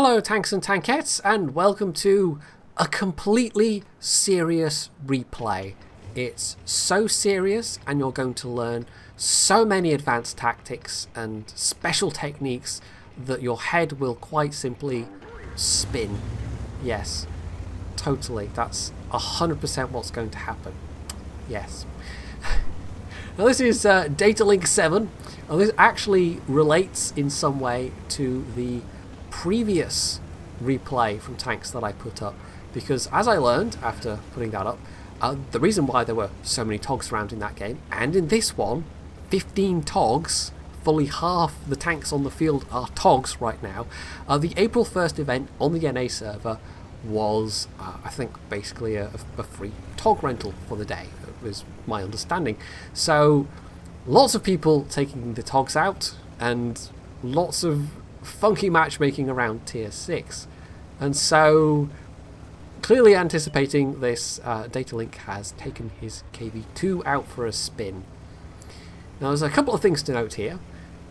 Hello tanks and tankettes, and welcome to a completely serious replay. It's so serious and you're going to learn so many advanced tactics and special techniques that your head will quite simply spin. Yes, totally, that's 100% what's going to happen. Yes. Now this is Data Link 7, and this actually relates in some way to the previous replay from tanks that I put up, because as I learned after putting that up, the reason why there were so many togs around in that game, and in this one 15 togs, fully half the tanks on the field are togs right now. The April 1st event on the NA server was I think basically a free tog rental for the day, was my understanding. So lots of people taking the togs out and lots of funky matchmaking around tier 6, and so clearly anticipating this, Data Link has taken his KV-2 out for a spin. Now there's a couple of things to note here.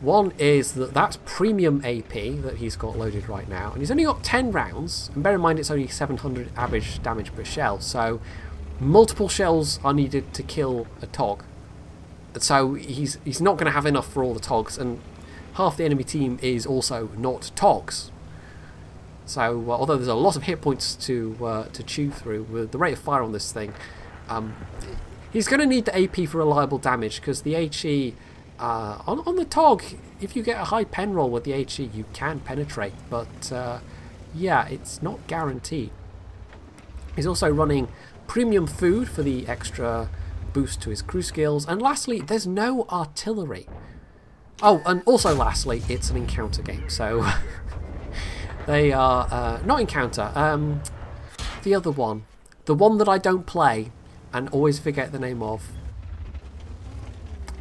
One is that that's premium AP that he's got loaded right now, and he's only got 10 rounds, and bear in mind it's only 700 average damage per shell, so multiple shells are needed to kill a tog. So he's not going to have enough for all the togs, and half the enemy team is also not togs. So although there's a lot of hit points to chew through with the rate of fire on this thing, he's going to need the AP for reliable damage, because the HE on the tog, if you get a high pen roll with the HE, you can penetrate, but yeah, it's not guaranteed. He's also running premium food for the extra boost to his crew skills, and lastly, there's no artillery. Oh, and also lastly, it's an encounter game, so they are not encounter. The other one, the one that I don't play and always forget the name of.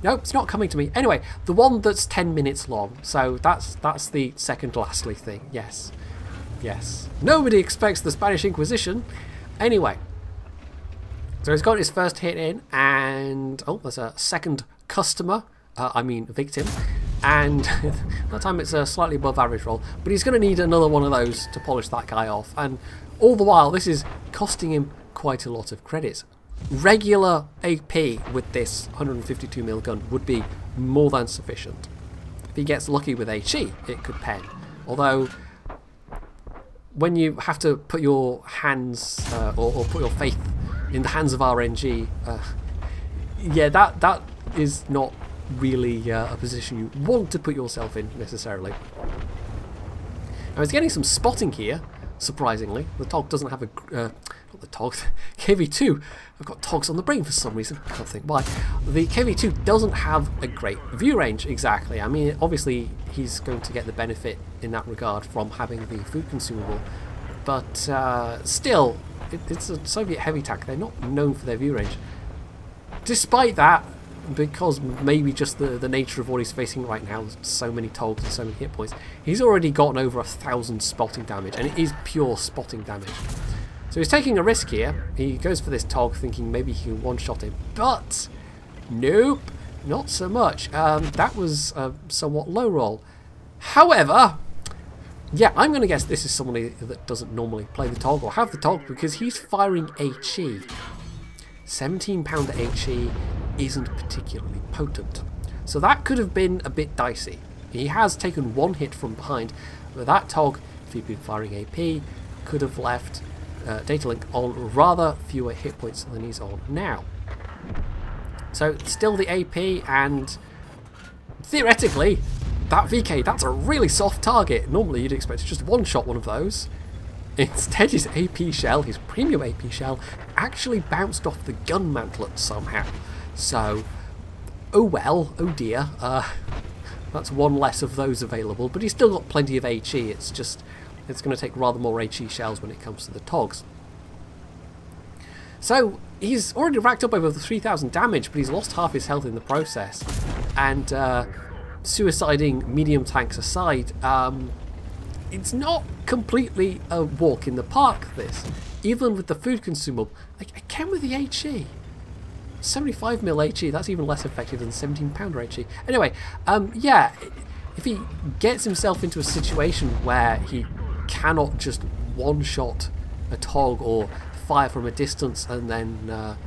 Nope, it's not coming to me. Anyway, the one that's 10 minutes long. So that's the second lastly thing. Yes, yes. Nobody expects the Spanish Inquisition. Anyway, so he's got his first hit in, and oh, there's a second customer. I mean victim, and that time it's a slightly above average roll, but he's going to need another one of those to polish that guy off, and all the while this is costing him quite a lot of credits. Regular AP with this 152mm gun would be more than sufficient. If he gets lucky with HE, it could pen, although when you have to put your hands or put your faith in the hands of RNG, yeah, that is not really a position you want to put yourself in necessarily. I was getting some spotting here, surprisingly. The tog doesn't have a not the tog, KV-2. I've got togs on the brain for some reason, I can't think why. The KV-2 doesn't have a great view range exactly. I mean, obviously he's going to get the benefit in that regard from having the food consumable, but still, it's a Soviet heavy tank. They're not known for their view range. Despite that, because maybe just the nature of what he's facing right now, so many togs and so many hit points, he's already gotten over 1,000 spotting damage, and it is pure spotting damage. So he's taking a risk here. He goes for this tog thinking maybe he can one-shot him, but nope, not so much. That was a somewhat low roll. However, yeah, I'm going to guess this is somebody that doesn't normally play the tog or have the tog, because he's firing HE. 17-pounder HE isn't particularly potent, so that could have been a bit dicey. He has taken one hit from behind, but that tog, if he'd been firing AP, could have left Data Link on rather fewer hit points than he's on now. So still the AP, and theoretically that VK, that's a really soft target. Normally you'd expect to just one-shot one of those. Instead, his AP shell, his premium AP shell, actually bounced off the gun mantlet somehow. So, oh well, oh dear, that's one less of those available, but he's still got plenty of HE. It's just, it's going to take rather more HE shells when it comes to the togs. So, he's already racked up over 3,000 damage, but he's lost half his health in the process. And suiciding medium tanks aside, it's not completely a walk in the park, this. Even with the food consumable, again with the HE. 75mm HE, that's even less effective than 17-pounder HE. Anyway, yeah, if he gets himself into a situation where he cannot just one-shot a Tog or fire from a distance and then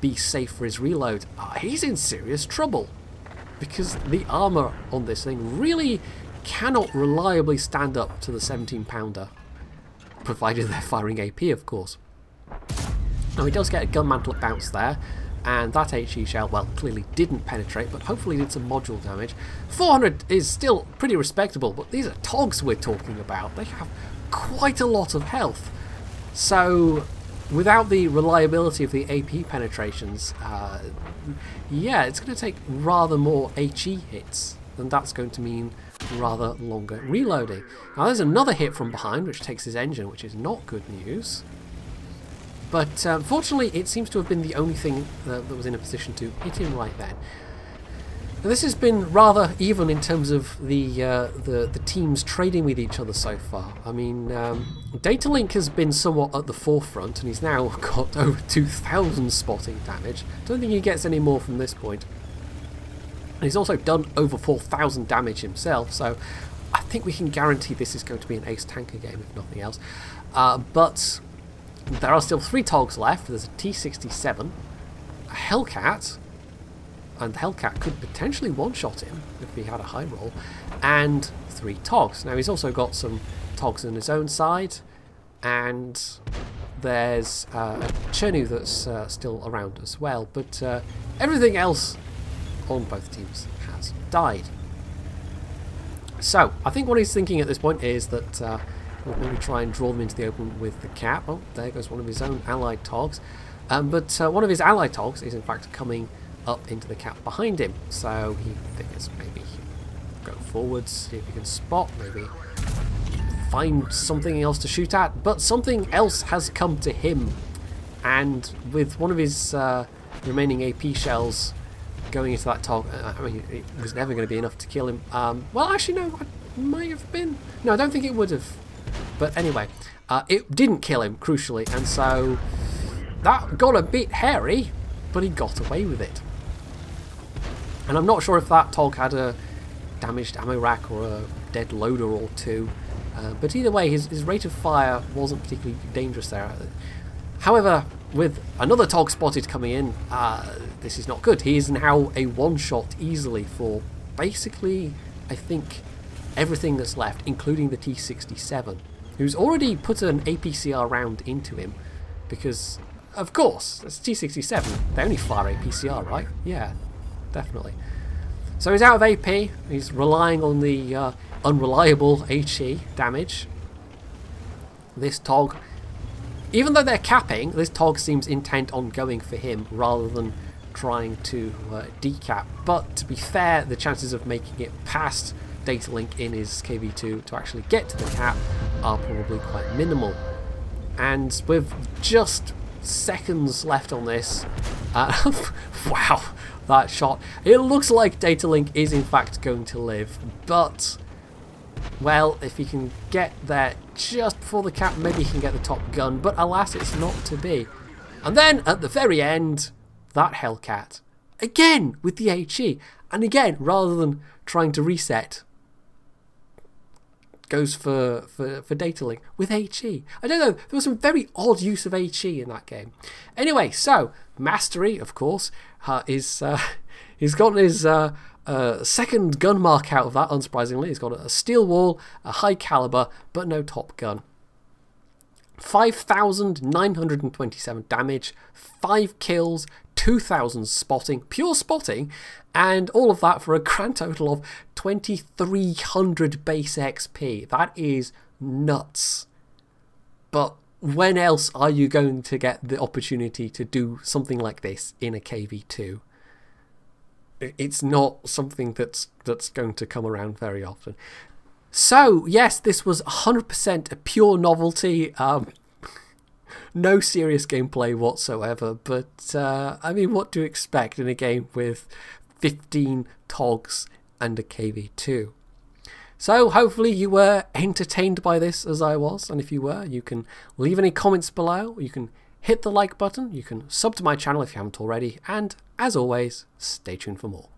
be safe for his reload. He's in serious trouble, because the armour on this thing really cannot reliably stand up to the 17-pounder, provided they're firing AP, of course. Now he does get a gun mantlet bounce there, and that HE shell, well, clearly didn't penetrate, but hopefully did some module damage. 400 is still pretty respectable, but these are Togs we're talking about. They have quite a lot of health. So, without the reliability of the AP penetrations, yeah, it's going to take rather more HE hits, and that's going to mean rather longer reloading. Now there's another hit from behind, which takes his engine, which is not good news. But fortunately, it seems to have been the only thing that was in a position to hit him right then. Now, this has been rather even in terms of the teams trading with each other so far. I mean, Datalink has been somewhat at the forefront, and he's now got over 2,000 spotting damage. Don't think he gets any more from this point. And he's also done over 4,000 damage himself, so I think we can guarantee this is going to be an ace tanker game, if nothing else. But there are still 3 Togs left. There's a T-67, a Hellcat, and the Hellcat could potentially one-shot him if he had a high roll, and 3 Togs. Now he's also got some Togs on his own side, and there's a Chernu that's still around as well, but everything else on both teams has died. So I think what he's thinking at this point is that we'll maybe try and draw them into the open with the cap. Oh, there goes one of his own allied Togs. But one of his allied Togs is in fact coming up into the cap behind him. So he figures maybe go forwards, see if he can spot, maybe find something else to shoot at. But something else has come to him. And with one of his remaining AP shells going into that Tog, I mean, it was never going to be enough to kill him. Well, actually, no, it might have been. No, I don't think it would have. But anyway, it didn't kill him, crucially, and so that got a bit hairy, but he got away with it. And I'm not sure if that Tog had a damaged ammo rack or a dead loader or two, but either way, his rate of fire wasn't particularly dangerous there. However, with another Tog spotted coming in, this is not good. He is now a one-shot easily for basically, I think, everything that's left, including the T-67, who's already put an APCR round into him, because, of course, it's T-67, they only fire APCR, right? Yeah, definitely. So he's out of AP, he's relying on the unreliable HE damage. This Tog, even though they're capping, this Tog seems intent on going for him rather than trying to decap. But to be fair, the chances of making it past Datalink in his KV-2 to actually get to the cap are probably quite minimal. And with just seconds left on this, wow, that shot. It looks like Datalink is in fact going to live, but, well, if he can get there just before the cap, maybe he can get the top gun, but alas, it's not to be. And then, at the very end, that Hellcat, again with the HE, and again, rather than trying to reset, goes for Datalink with HE. I don't know, there was some very odd use of HE in that game. Anyway, so, Mastery, of course, he's gotten his second gun mark out of that, unsurprisingly. He's got a steel wall, a high caliber, but no top gun. 5,927 damage, 5 kills, 2,000 spotting, pure spotting, and all of that for a grand total of 2,300 base XP. That is nuts. But when else are you going to get the opportunity to do something like this in a KV-2? It's not something that's going to come around very often. So, yes, this was 100% a pure novelty. No serious gameplay whatsoever, but I mean, what to expect in a game with 15 Togs and a KV-2. So hopefully you were entertained by this as I was, and if you were, you can leave any comments below, you can hit the like button, you can sub to my channel if you haven't already, and as always, stay tuned for more.